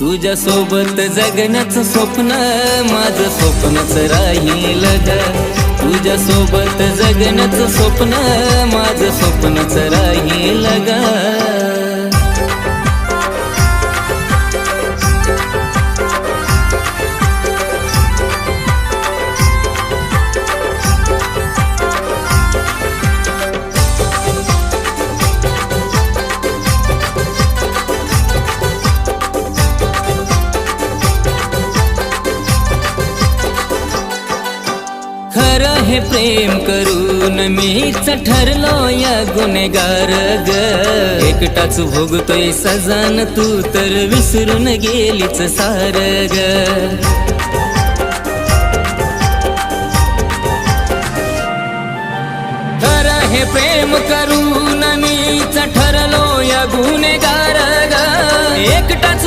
तुझ्या सोबत जगण्याचं स्वप्न माझं स्वप्नच राहील ग। तुझ्या सोबत जगण्याचं स्वप्न माझं स्वप्नच राहील ग। खरं हे प्रेम करून मीच ठरलो या गुन्हेगार ग। एकटाच भोगतोय सजान तू तर विसरून गेलीच सार ग। खरं हे प्रेम करून मीच ठरलो या गुन्हेगार ग। एकटाच